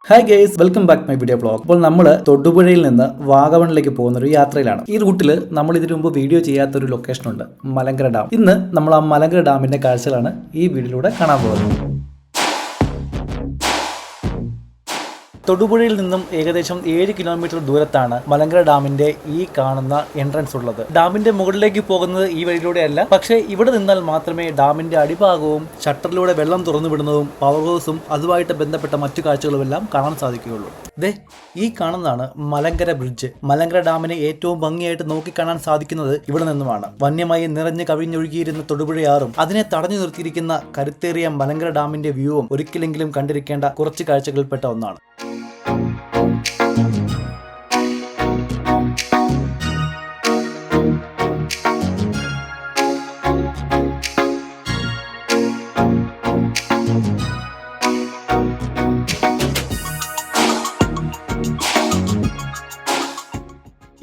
Hi guys, welcome back my video blog. അപ്പോൾ നമ്മൾ തൊടുപുഴയിൽ നിന്ന് വാഗമണിലേക്ക് പോകുന്ന ഒരു യാത്രയിലാണ്. ഈ റൂട്ടിൽ നമ്മൾ ഇതിനു മുമ്പ് വീഡിയോ ചെയ്യാത്തൊരു ലൊക്കേഷൻ ഉണ്ട്, മലങ്കര ഡാം. ഇന്ന് നമ്മൾ ആ മലങ്കര ഡാമിന്റെ കാഴ്ചകളാണ് ഈ വീഡിയോയിലൂടെ കാണാൻ പോകുന്നത്. തൊടുപുഴയിൽ നിന്നും ഏകദേശം 7 കിലോമീറ്റർ ദൂരത്താണ് മലങ്കര ഡാമിന്റെ ഈ കാണുന്ന എൻട്രൻസ് ഉള്ളത്. ഡാമിന്റെ മുകളിലേക്ക് പോകുന്നത് ഈ വഴിയിലൂടെയല്ല, പക്ഷേ ഇവിടെ നിന്നാൽ മാത്രമേ ഡാമിന്റെ അടിഭാഗവും ഷട്ടറിലൂടെ വെള്ളം തുറന്നു വിടുന്നതും പവർ ഹൗസും അതുമായിട്ട് ബന്ധപ്പെട്ട മറ്റു കാഴ്ചകളുമെല്ലാം കാണാൻ സാധിക്കുകയുള്ളൂ. ഈ കാണുന്നതാണ് മലങ്കര ബ്രിഡ്ജ്. മലങ്കര ഡാമിനെ ഏറ്റവും ഭംഗിയായിട്ട് നോക്കിക്കാണാൻ സാധിക്കുന്നത് ഇവിടെ നിന്നുമാണ്. വന്യമായി നിറഞ്ഞു കവിഞ്ഞൊഴുകിയിരുന്ന തൊടുപുഴയാറും അതിനെ തടഞ്ഞു നിർത്തിയിരിക്കുന്ന കരുത്തേറിയ മലങ്കര ഡാമിന്റെ വ്യൂവും ഒരിക്കലെങ്കിലും കണ്ടിരിക്കേണ്ട കുറച്ച് കാഴ്ചകളിൽപ്പെട്ട ഒന്നാണ്.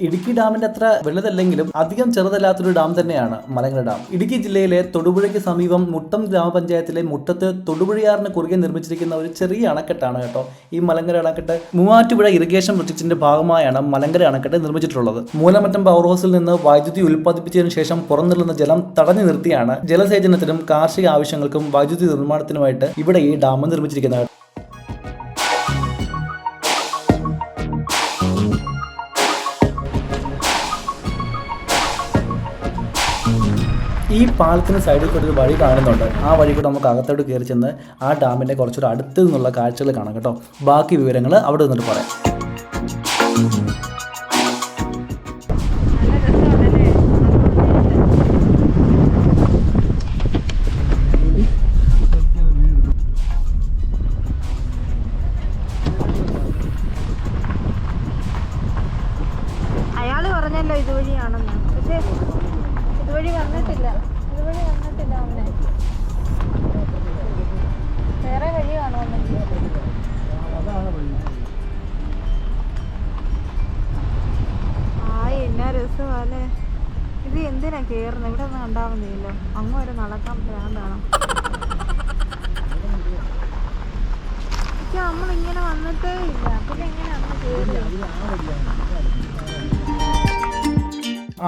ഇടുക്കി ഡാമിന്റെ അത്ര വലുതല്ലെങ്കിലും അധികം ചെറുതല്ലാത്തൊരു ഡാം തന്നെയാണ് മലങ്കര ഡാം. ഇടുക്കി ജില്ലയിലെ തൊടുപുഴയ്ക്ക് സമീപം മുട്ടം ഗ്രാമപഞ്ചായത്തിലെ മുട്ടത്ത് തൊടുപുഴയാറിന് കുറുകെ നിർമ്മിച്ചിരിക്കുന്ന ഒരു ചെറിയ അണക്കെട്ടാണ് കേട്ടോ ഈ മലങ്കര അണക്കെട്ട്. മൂവാറ്റുപുഴ ഇറിഗേഷൻ പ്രൊജക്ടിന്റെ ഭാഗമായാണ് മലങ്കര അണക്കെട്ട് നിർമ്മിച്ചിട്ടുള്ളത്. മൂലമറ്റം പവർ ഹൗസിൽ നിന്ന് വൈദ്യുതി ഉൽപ്പാദിപ്പിച്ചതിനു ശേഷം പുറന്തള്ളുന്ന ജലം തടഞ്ഞു നിർത്തിയാണ് ജലസേചനത്തിനും കാർഷിക ആവശ്യങ്ങൾക്കും വൈദ്യുതി നിർമ്മാണത്തിനുമായിട്ട് ഇവിടെ ഈ ഡാം നിർമ്മിച്ചിരിക്കുന്നത്. ഈ പാലത്തിന് സൈഡിൽ കൂടെ ഒരു വഴി കാണുന്നുണ്ട്. ആ വഴി കൂടെ നമുക്ക് അകത്തോട്ട് കയറി ചെന്ന് ആ ഡാമിൻ്റെ കുറച്ചുകൂടെ അടുത്ത് നിന്നുള്ള കാഴ്ചകൾ കാണാം കേട്ടോ. ബാക്കി വിവരങ്ങൾ അവിടെ നിന്നിട്ട് പറയാം. അയാള് പറഞ്ഞല്ലോ ഇതുവഴിയാണെന്ന്, പക്ഷേ ഇതുവഴി വന്നിട്ടില്ല അവനെ. വേറെ വഴി കാണുമെന്നെങ്കിൽ എന്നാ രസമല്ലേ. ഇത് എന്തിനാ കേറുന്നത്? ഇവിടെ ഒന്നും കണ്ടാവുന്നില്ലല്ലോ. അങ്ങ് വരെ നടക്കാൻ ഭ്രാന്താണ്. നമ്മളിങ്ങനെ വന്നിട്ടേ ഇല്ല, പിന്നെ എങ്ങനെ അന്ന് കേറുക?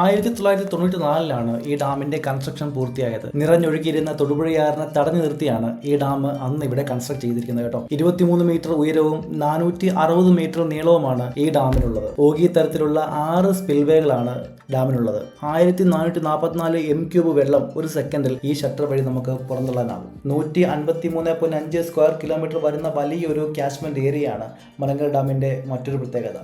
1994 ഈ ഡാമിന്റെ കൺസ്ട്രക്ഷൻ പൂർത്തിയായത്. നിറഞ്ഞൊഴുകിയിരുന്ന തൊടുപുഴയാറിനെ തടഞ്ഞു നിർത്തിയാണ് ഈ ഡാം അന്ന് ഇവിടെ കൺസ്ട്രക്ട് ചെയ്തിരിക്കുന്നത് കേട്ടോ. 23 മീറ്റർ ഉയരവും 460 മീറ്റർ നീളവുമാണ് ഈ ഡാമിനുള്ളത്. ഓഗി തരത്തിലുള്ള 6 സ്പിൽവേകളാണ് ഡാമിനുള്ളത്. 1444 m³ വെള്ളം ഒരു സെക്കൻഡിൽ ഈ ഷട്ടർ വഴി നമുക്ക് പുറന്തള്ളാനാകും. 153.5 സ്ക്വയർ കിലോമീറ്റർ വരുന്ന വലിയൊരു ക്യാച്ച്മെന്റ് ഏരിയയാണ് മലങ്കര ഡാമിന്റെ മറ്റൊരു പ്രത്യേകത.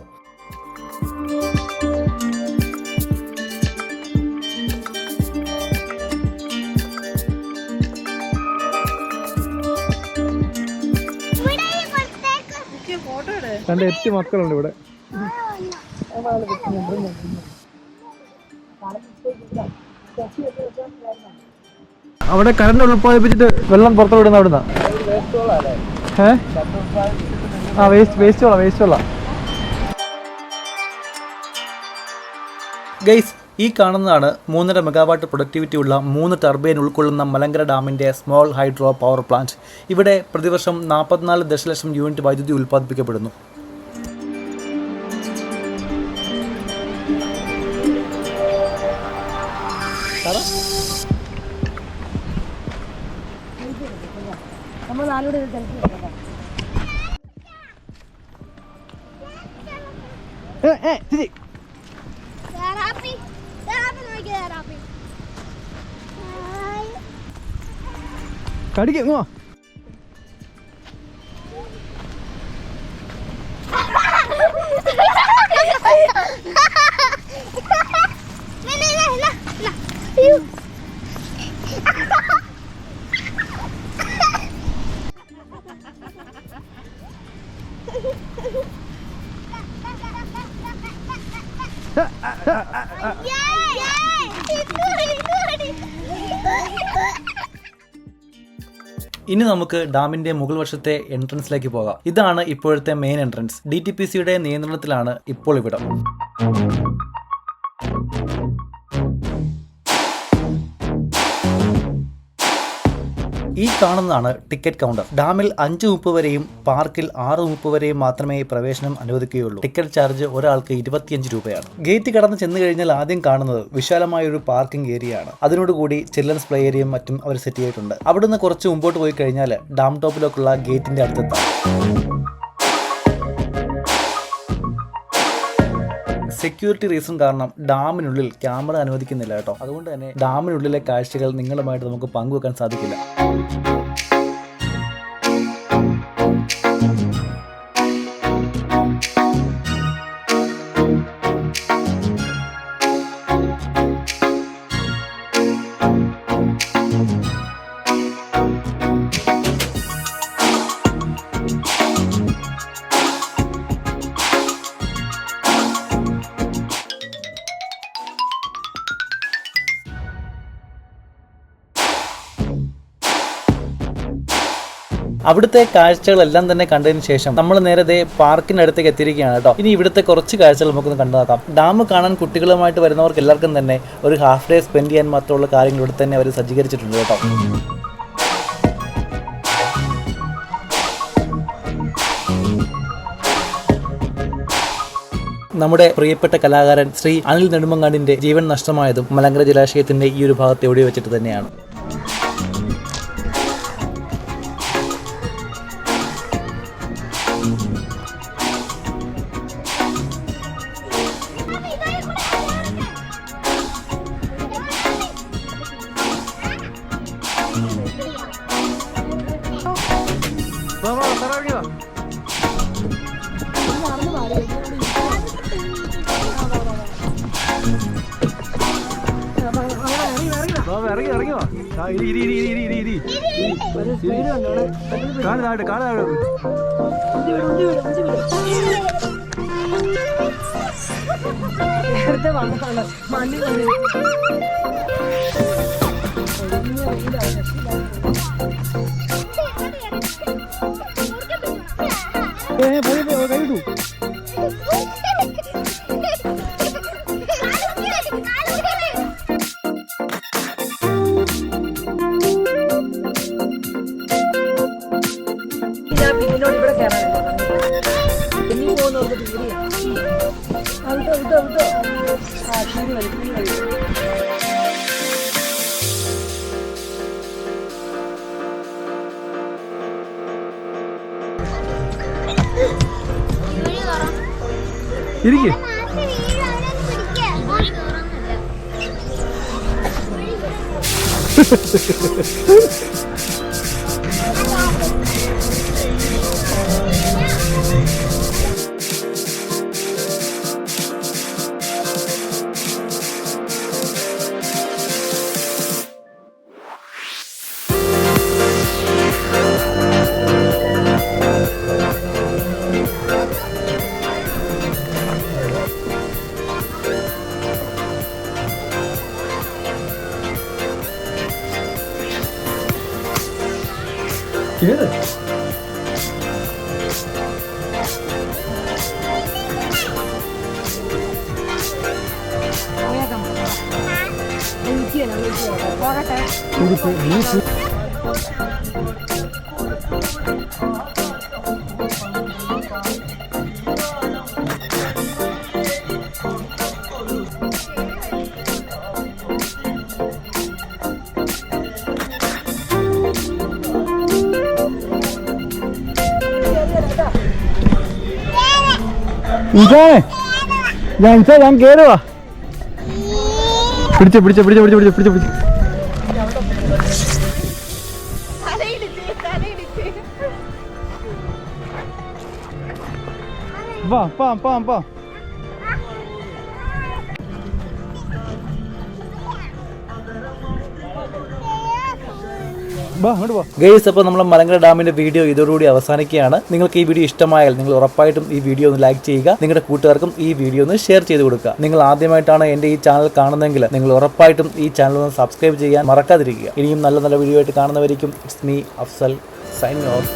രണ്ട് 8 മക്കളുണ്ട് ഇവിടെ. അവിടെ കറണ്ട് ഉൾപ്പാദിപ്പിച്ചിട്ട് വെള്ളം പുറത്തു വിടുന്ന അവിടുന്ന്. വേസ്റ്റ് വെള്ളം. ഗൈസ്, ഈ കാണുന്നതാണ് 3.5 മെഗാവാട്ട് പ്രൊഡക്ടിവിറ്റി ഉള്ള 3 ടർബൈൻ ഉൾക്കൊള്ളുന്ന മലങ്കര ഡാമിന്റെ സ്മോൾ ഹൈഡ്രോ പവർ പ്ലാന്റ്. ഇവിടെ പ്രതിവർഷം 44 ദശലക്ഷം യൂണിറ്റ് വൈദ്യുതി ഉൽപ്പാദിപ്പിക്കപ്പെടുന്നു. കടിക്കോ ഇനി നമുക്ക് ഡാമിന്റെ മുകൾ വശത്തെ എൻട്രൻസിലേക്ക് പോകാം. ഇതാണ് ഇപ്പോഴത്തെ മെയിൻ എൻട്രൻസ്. DTPCയുടെ നിയന്ത്രണത്തിലാണ് ഇപ്പോൾ ഇവിടം. ഈ കാണുന്നതാണ് ടിക്കറ്റ് കൗണ്ടർ. ഡാമിൽ 5:30 വരെയും പാർക്കിൽ 6:30 വരെയും മാത്രമേ പ്രവേശനം അനുവദിക്കുകയുള്ളൂ. ടിക്കറ്റ് ചാർജ് ഒരാൾക്ക് 25 രൂപയാണ്. ഗേറ്റ് കടന്ന് ചെന്ന് കഴിഞ്ഞാൽ ആദ്യം കാണുന്നത് വിശാലമായ ഒരു പാർക്കിംഗ് ഏരിയ ആണ്. അതിനോടുകൂടി ചിൽഡ്രൻസ് പ്ലേ ഏരിയയും മറ്റും അവർ സെറ്റ് ചെയ്തിട്ടുണ്ട്. അവിടുന്ന് കുറച്ച് മുമ്പോട്ട് പോയി കഴിഞ്ഞാൽ ഡാം ടോപ്പിലേക്കുള്ള ഗേറ്റിന്റെ അടുത്തെത്താം. സെക്യൂരിറ്റി റീസൺ കാരണം ഡാമിനുള്ളിൽ ക്യാമറ അനുവദിക്കുന്നില്ല കേട്ടോ. അതുകൊണ്ട് തന്നെ ഡാമിനുള്ളിലെ കാഴ്ചകൾ നിങ്ങളുമായിട്ട് നമുക്ക് പങ്കുവെക്കാൻ സാധിക്കില്ല. അവിടുത്തെ കാഴ്ചകളെല്ലാം തന്നെ കണ്ടതിന് ശേഷം നമ്മൾ നേരത്തെ പാർക്കിനടുത്തേക്ക് എത്തിയിരിക്കുകയാണ് കേട്ടോ. ഇനി ഇവിടുത്തെ കുറച്ച് കാഴ്ചകൾ നമുക്കൊന്ന് കണ്ടു നോക്കാം. ഡാം കാണാൻ കുട്ടികളുമായിട്ട് വരുന്നവർക്ക് എല്ലാവർക്കും തന്നെ ഒരു ഹാഫ് ഡേ സ്പെൻഡ് ചെയ്യാൻ മാത്രമുള്ള കാര്യങ്ങൾ ഇവിടെ തന്നെ അവർ സജ്ജീകരിച്ചിട്ടുണ്ട് കേട്ടോ. നമ്മുടെ പ്രിയപ്പെട്ട കലാകാരൻ ശ്രീ അനിൽ നെടുമങ്ങാടിന്റെ ജീവൻ നഷ്ടമായതും മലങ്കര ജലാശയത്തിന്റെ ഈ ഒരു ഭാഗത്ത് എവിടെ വെച്ചിട്ട് തന്നെയാണ്. ഇരിക്കും കേറ്. ഞാൻ കേറുവാ. പിടിച്ച വാ. ഗൈസ്, അപ്പോൾ നമ്മൾ മലങ്കര ഡാമിന്റെ വീഡിയോ ഇതോടുകൂടി അവസാനിക്കുകയാണ്. നിങ്ങൾക്ക് ഈ വീഡിയോ ഇഷ്ടമായാൽ നിങ്ങൾ ഉറപ്പായിട്ടും ഈ വീഡിയോ ഒന്ന് ലൈക്ക് ചെയ്യുക. നിങ്ങളുടെ കൂട്ടുകാർക്കും ഈ വീഡിയോ ഒന്ന് ഷെയർ ചെയ്ത് കൊടുക്കുക. നിങ്ങൾ ആദ്യമായിട്ടാണ് എൻ്റെ ഈ ചാനൽ കാണുന്നതെങ്കിൽ നിങ്ങൾ ഉറപ്പായിട്ടും ഈ ചാനൽ ഒന്ന് സബ്സ്ക്രൈബ് ചെയ്യാൻ മറക്കാതിരിക്കുക. ഇനിയും നല്ല നല്ല വീഡിയോ ആയിട്ട് കാണുന്നവരിക്കും. It's me Afsal signing of.